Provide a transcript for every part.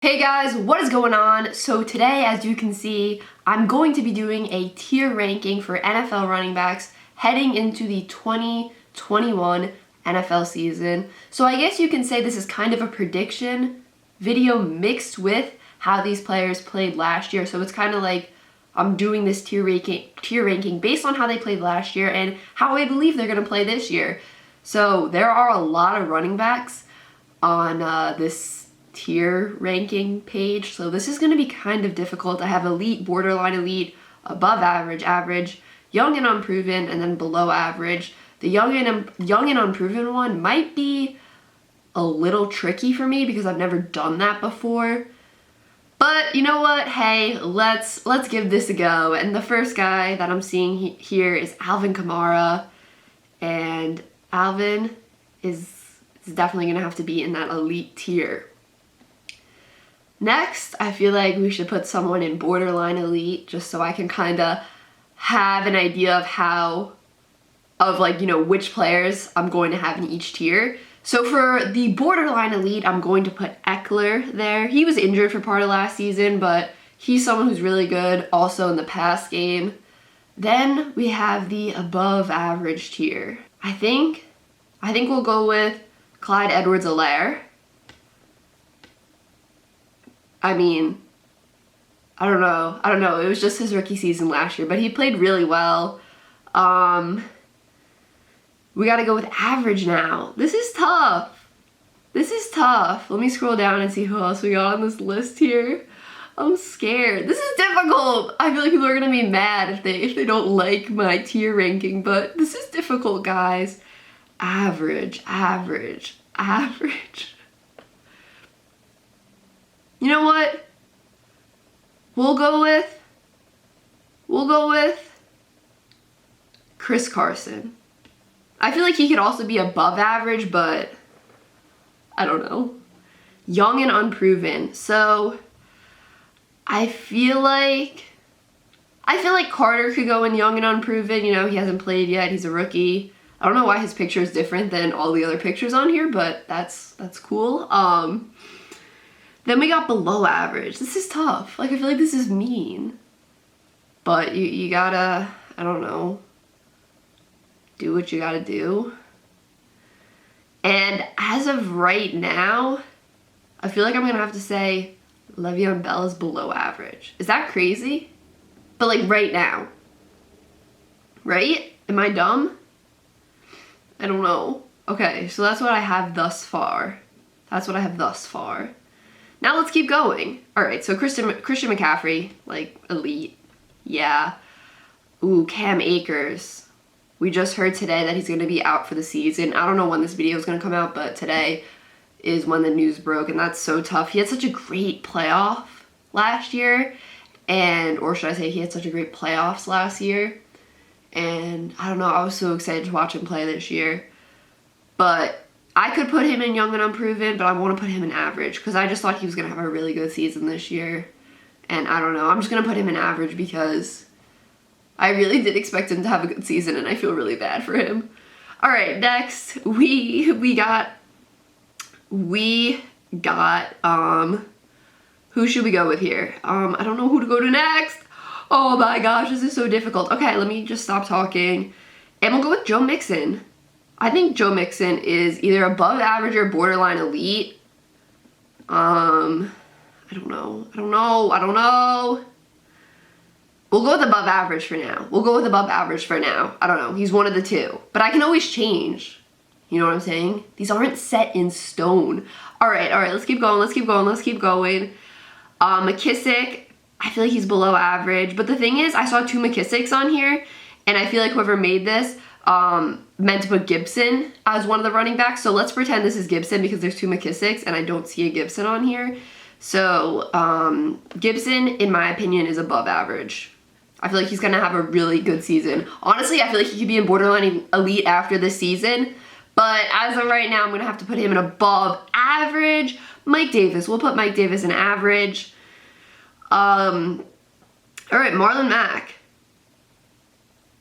Hey guys, what is going on? So today, as you can see, I'm going to be doing a tier ranking for NFL running backs heading into the 2021 NFL season. So I guess you can say this is kind of a prediction video mixed with how these players played last year. So it's kind of like I'm doing this tier ranking based on how they played last year and how I believe they're going to play this year. So there are a lot of running backs on this tier ranking page, so this is going to be kind of difficult. I have elite, borderline elite, above average, average, young and unproven, and then below average. The young and unproven one might be a little tricky for me because I've never done that before. But you know what? Hey, let's give this a go. And the first guy that I'm seeing here is Alvin Kamara, and Alvin is definitely going to have to be in that elite tier. Next, I feel like we should put someone in borderline elite just so I can kind of have an idea of which players I'm going to have in each tier. So for the borderline elite, I'm going to put Eckler there. He was injured for part of last season, but he's someone who's really good also in the pass game. Then we have the above average tier. I think we'll go with Clyde Edwards-Helaire. I mean, I don't know. It was just his rookie season last year, but he played really well. We got to go with average now. This is tough. Let me scroll down and see who else we got on this list here. I'm scared. This is difficult. I feel like people are going to be mad if they don't like my tier ranking, but this is difficult, guys. Average. You know what? We'll go with Chris Carson. I feel like he could also be above average, but I don't know. Young and unproven. So I feel like Carter could go in young and unproven. You know, he hasn't played yet. He's a rookie. I don't know why his picture is different than all the other pictures on here, but that's cool. Then we got below average. This is tough. Like, I feel like this is mean. But you gotta, I don't know, do what you gotta do. And as of right now, I feel like I'm gonna have to say Le'Veon Bell is below average. Is that crazy? But like right now. Right? Am I dumb? I don't know. Okay, so that's what I have thus far. Now let's keep going. All right, so Christian McCaffrey, like elite. Yeah. Ooh, Cam Akers. We just heard today that he's going to be out for the season. I don't know when this video is going to come out, but today is when the news broke, and that's so tough. He had such a great playoff last year, or should I say he had such a great playoffs last year. And I don't know, I was so excited to watch him play this year. But I could put him in young and unproven, but I want to put him in average because I just thought he was going to have a really good season this year. And I don't know, I'm just going to put him in average because I really did expect him to have a good season and I feel really bad for him. All right, next we got who should we go with here? I don't know who to go to next. Oh my gosh, this is so difficult. Okay, let me just stop talking. And we'll go with Joe Mixon. I think Joe Mixon is either above average or borderline elite. I don't know. We'll go with above average for now. I don't know. He's one of the two. But I can always change. You know what I'm saying? These aren't set in stone. All right. Let's keep going. McKissick, I feel like he's below average. But the thing is, I saw two McKissicks on here. And I feel like whoever made this meant to put Gibson as one of the running backs. So let's pretend this is Gibson because there's two McKissicks and I don't see a Gibson on here. So Gibson, in my opinion, is above average. I feel like he's going to have a really good season. Honestly, I feel like he could be in borderline elite after this season. But as of right now, I'm going to have to put him in above average. Mike Davis. We'll put Mike Davis in average. All right, Marlon Mack.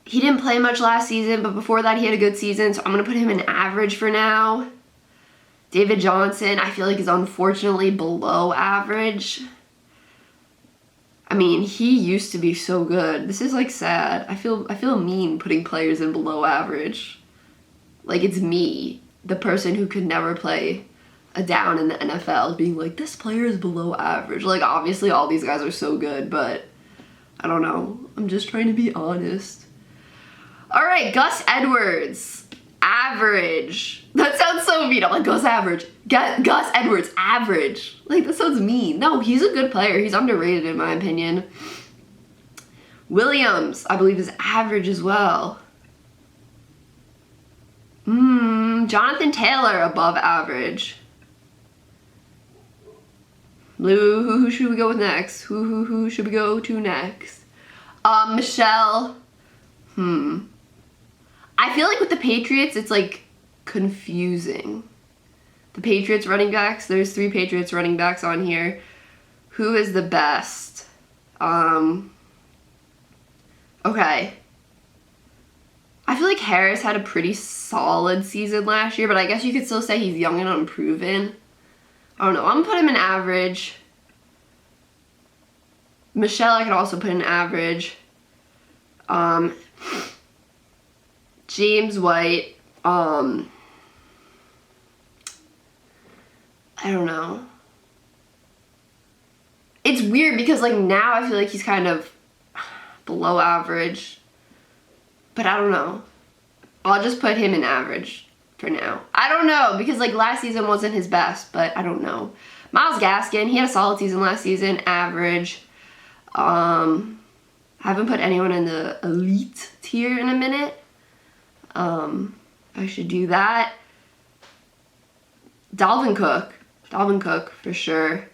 He didn't play much last season, but before that he had a good season, so I'm going to put him in average for now. David Johnson, I feel like is unfortunately below average. I mean, he used to be so good. This is like sad. I feel mean putting players in below average. Like it's me, the person who could never play a down in the NFL, being like, this player is below average. Like obviously all these guys are so good, but I don't know. I'm just trying to be honest. All right, Gus Edwards, average. That sounds so mean. I'm like, Gus average. Gus Edwards, average. Like, that sounds mean. No, he's a good player. He's underrated in my opinion. Williams, I believe, is average as well. Jonathan Taylor, above average. Who should we go with next? Who should we go to next? Michelle. I feel like with the Patriots, it's like confusing. The Patriots running backs, there's 3 Patriots running backs on here. Who is the best? Okay. I feel like Harris had a pretty solid season last year, but I guess you could still say he's young and unproven. I don't know. I'm gonna put him in average. Michelle, I could also put in average. James White, I don't know. It's weird because like now I feel like he's kind of below average, but I don't know. I'll just put him in average for now. I don't know because like last season wasn't his best, but I don't know. Myles Gaskin, he had a solid season last season, average. Haven't put anyone in the elite tier in a minute. I should do that. Dalvin Cook for sure.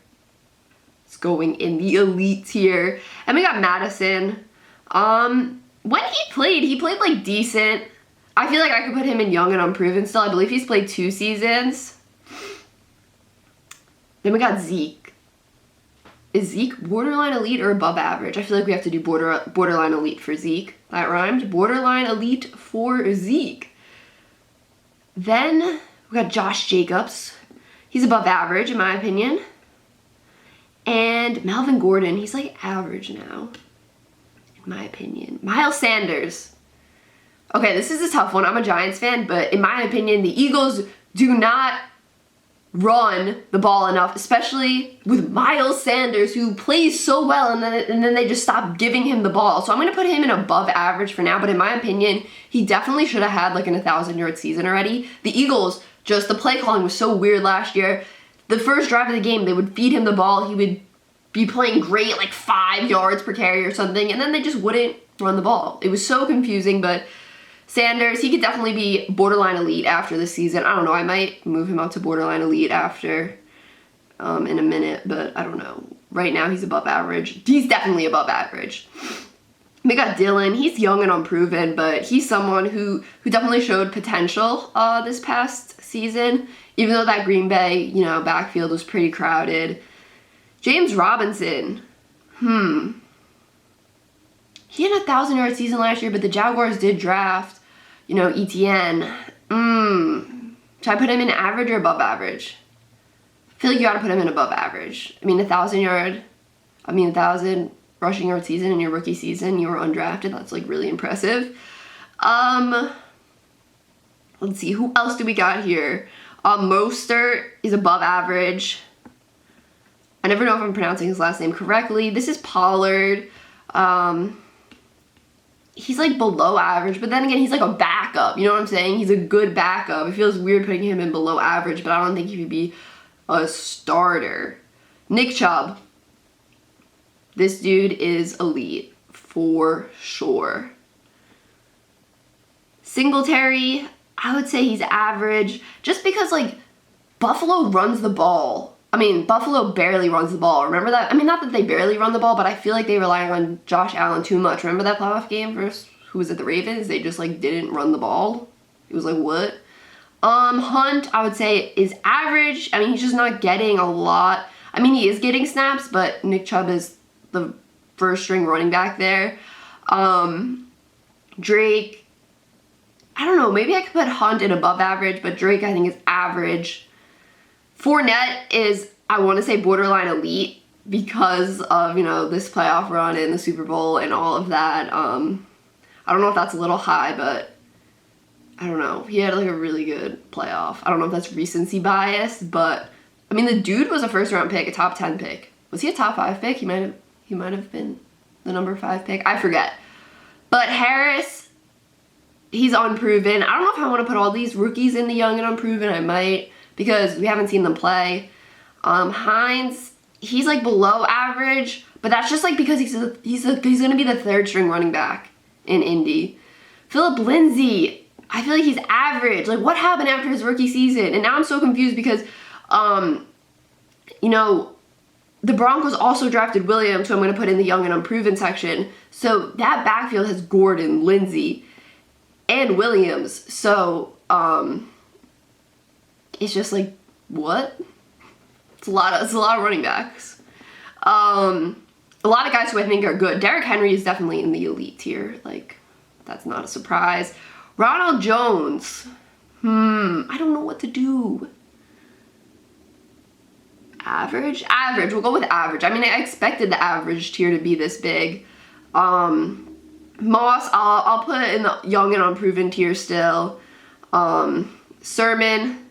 It's going in the elite tier. And we got Madison. When he played like decent. I feel like I could put him in young and unproven still. I believe he's played 2 seasons. Then we got Zeke. Is Zeke borderline elite or above average? I feel like we have to do borderline elite for Zeke. That rhymed. Borderline elite for Zeke. Then we got Josh Jacobs. He's above average in my opinion. And Melvin Gordon, he's like average now, in my opinion. Miles Sanders. Okay, this is a tough one. I'm a Giants fan, but in my opinion, the Eagles do not run the ball enough, especially with Miles Sanders, who plays so well, and then they just stop giving him the ball. So I'm going to put him in above average for now, but in my opinion, he definitely should have had like an 1,000-yard season already. The Eagles, just the play calling was so weird last year. The first drive of the game, they would feed him the ball. He would be playing great, like 5 yards per carry or something, and then they just wouldn't run the ball. It was so confusing, but Sanders, he could definitely be borderline elite after the season. I don't know. I might move him up to borderline elite after in a minute, but I don't know. Right now, he's above average. He's definitely above average. We got Dylan. He's young and unproven, but he's someone who definitely showed potential this past season, even though that Green Bay, backfield was pretty crowded. James Robinson. He had a 1,000-yard season last year, but the Jaguars did draft, ETN. Should I put him in average or above average? I feel like you gotta put him in above average. I mean, 1,000 rushing yard season in your rookie season, you were undrafted. That's like really impressive. Let's see, who else do we got here? Mostert is above average. I never know if I'm pronouncing his last name correctly. This is Pollard. He's like below average, but then again, he's like a backup. You know what I'm saying? He's a good backup. It feels weird putting him in below average, but I don't think he would be a starter. Nick Chubb. This dude is elite for sure. Singletary, I would say he's average just because like Buffalo runs the ball. I mean, Buffalo barely runs the ball. Remember that? I mean, not that they barely run the ball, but I feel like they rely on Josh Allen too much. Remember that playoff game versus, who was it, the Ravens? They just, like, didn't run the ball. It was like, what? Hunt, I would say, is average. I mean, he's just not getting a lot. I mean, he is getting snaps, but Nick Chubb is the first-string running back there. Drake, I don't know. Maybe I could put Hunt in above average, but Drake, I think, is average. Fournette is, I want to say, borderline elite because of, you know, this playoff run and the Super Bowl and all of that. I don't know if that's a little high, but I don't know. He had like a really good playoff. I don't know if that's recency bias, but I mean, the dude was a first round pick, a top 10 pick. Was he a top 5 pick? He might have been the number 5 pick. I forget. But Harris, he's unproven. I don't know if I want to put all these rookies in the young and unproven. I might, because we haven't seen them play. Hines, he's like below average, but that's just like because he's going to be the 3rd string running back in Indy. Philip Lindsay, I feel like he's average. Like, what happened after his rookie season? And now I'm so confused because, you know, the Broncos also drafted Williams, who I'm going to put in the young and unproven section. So that backfield has Gordon, Lindsay, and Williams. So, it's just like, what? It's a lot of running backs. A lot of guys who I think are good. Derrick Henry is definitely in the elite tier. Like, that's not a surprise. Ronald Jones. I don't know what to do. Average? Average. We'll go with average. I mean, I expected the average tier to be this big. Moss, I'll put in the young and unproven tier still. Sermon,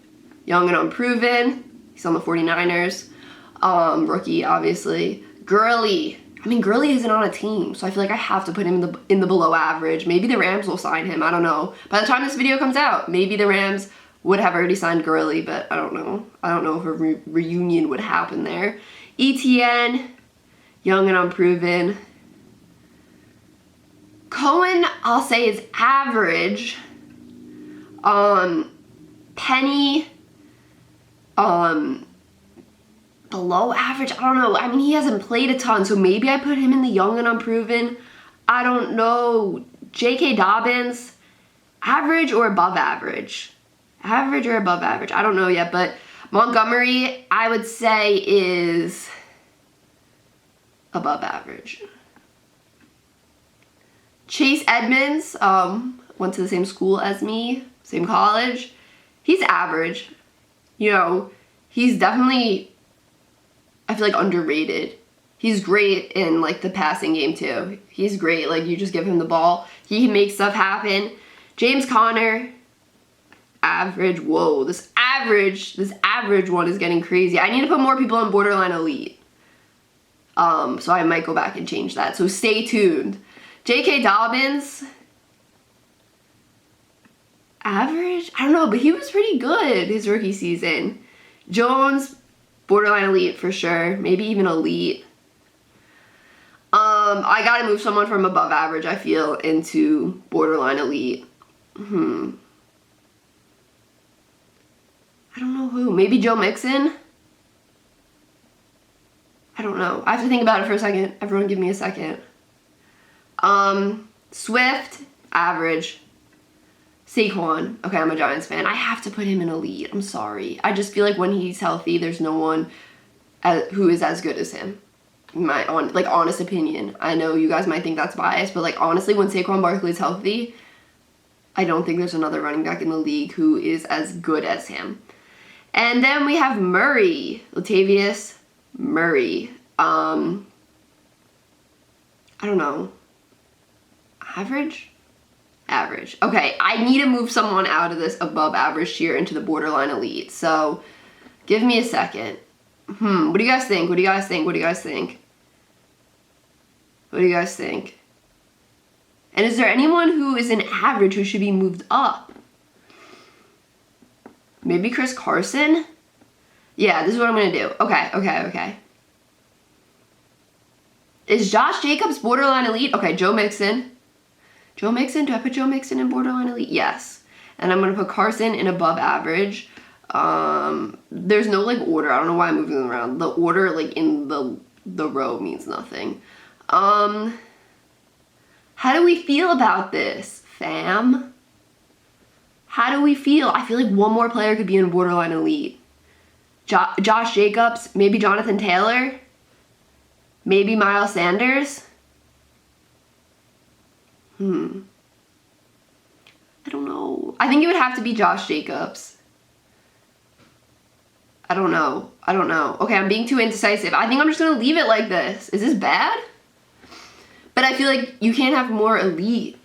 young and unproven. He's on the 49ers. Rookie, obviously. Gurley. I mean, Gurley isn't on a team, so I feel like I have to put him in the below average. Maybe the Rams will sign him. I don't know. By the time this video comes out, maybe the Rams would have already signed Gurley, but I don't know. I don't know if a reunion would happen there. ETN, young and unproven. Cohen, I'll say, is average. Penny, below average. I don't know. I mean, he hasn't played a ton, so maybe I put him in the young and unproven. I don't know. J.K. Dobbins, average or above average? Average or above average? I don't know yet, but Montgomery, I would say, is above average. Chase Edmonds, went to the same school as me, same college. He's average. You know, he's definitely, I feel like, underrated. He's great in, like, the passing game, too. He's great. Like, you just give him the ball. He makes stuff happen. James Conner, average. Whoa, this average one is getting crazy. I need to put more people on borderline elite. So I might go back and change that. So stay tuned. J.K. Dobbins, average? I don't know, but he was pretty good his rookie season. Jones, borderline elite for sure. Maybe even elite. I gotta move someone from above average, I feel, into borderline elite. I don't know who. Maybe Joe Mixon? I don't know. I have to think about it for a second. Everyone give me a second. Swift, average. Saquon. Okay, I'm a Giants fan. I have to put him in elite. I'm sorry. I just feel like when he's healthy, there's no one who is as good as him. My honest opinion. I know you guys might think that's biased, but like honestly, when Saquon Barkley's healthy, I don't think there's another running back in the league who is as good as him. And then we have Murray, Latavius Murray. I don't know. Average? Average. Okay, I need to move someone out of this above average tier into the borderline elite. So, give me a second. What do you guys think? What do you guys think? What do you guys think? What do you guys think? And is there anyone who is an average who should be moved up? Maybe Chris Carson? Yeah, this is what I'm going to do. Okay. Is Josh Jacobs borderline elite? Okay, Joe Mixon. Joe Mixon? Do I put Joe Mixon in borderline elite? Yes. And I'm going to put Carson in above average. There's no, like, order. I don't know why I'm moving them around. The order, like, in the row means nothing. How do we feel about this, fam? How do we feel? I feel like one more player could be in borderline elite. Josh Jacobs, maybe Jonathan Taylor, maybe Miles Sanders. I don't know. I think it would have to be Josh Jacobs. I don't know. Okay, I'm being too indecisive. I think I'm just gonna leave it like this. Is this bad? But I feel like you can't have more elite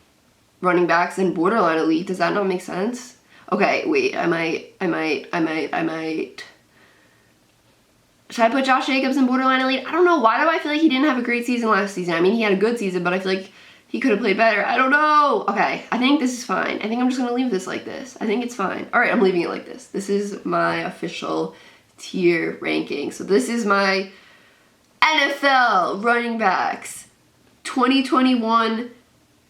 running backs than borderline elite. Does that not make sense? Okay, wait, I might. Should I put Josh Jacobs in borderline elite? I don't know. Why do I feel like he didn't have a great season last season? I mean, he had a good season, but I feel like he could have played better. I don't know. Okay, I think this is fine. I think I'm just gonna leave this like this. I think it's fine. All right, I'm leaving it like this. This is my official tier ranking. So this is my NFL running backs 2021.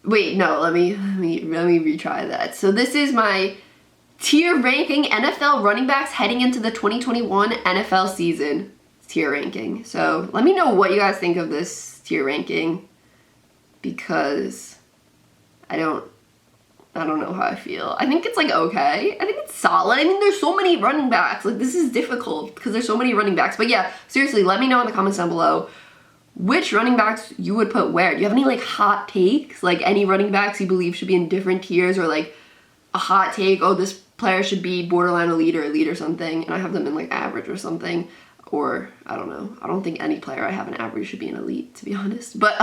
Wait, no, let me retry that. So this is my tier ranking NFL running backs heading into the 2021 NFL season tier ranking. So let me know what you guys think of this tier ranking, because I don't know how I feel. I think it's like okay. I think it's solid. I mean, there's so many running backs. Like, this is difficult because there's so many running backs. But yeah, seriously, let me know in the comments down below which running backs you would put where. Do you have any like hot takes? Like any running backs you believe should be in different tiers, or like a hot take, oh, this player should be borderline elite or something, and I have them in like average or something. Or, I don't know. I don't think any player I have in average should be an elite, to be honest. But,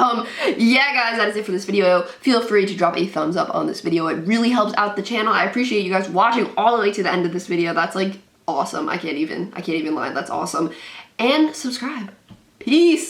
yeah, guys, that is it for this video. Feel free to drop a thumbs up on this video. It really helps out the channel. I appreciate you guys watching all the way to the end of this video. That's, like, awesome. I can't even lie. That's awesome. And subscribe. Peace!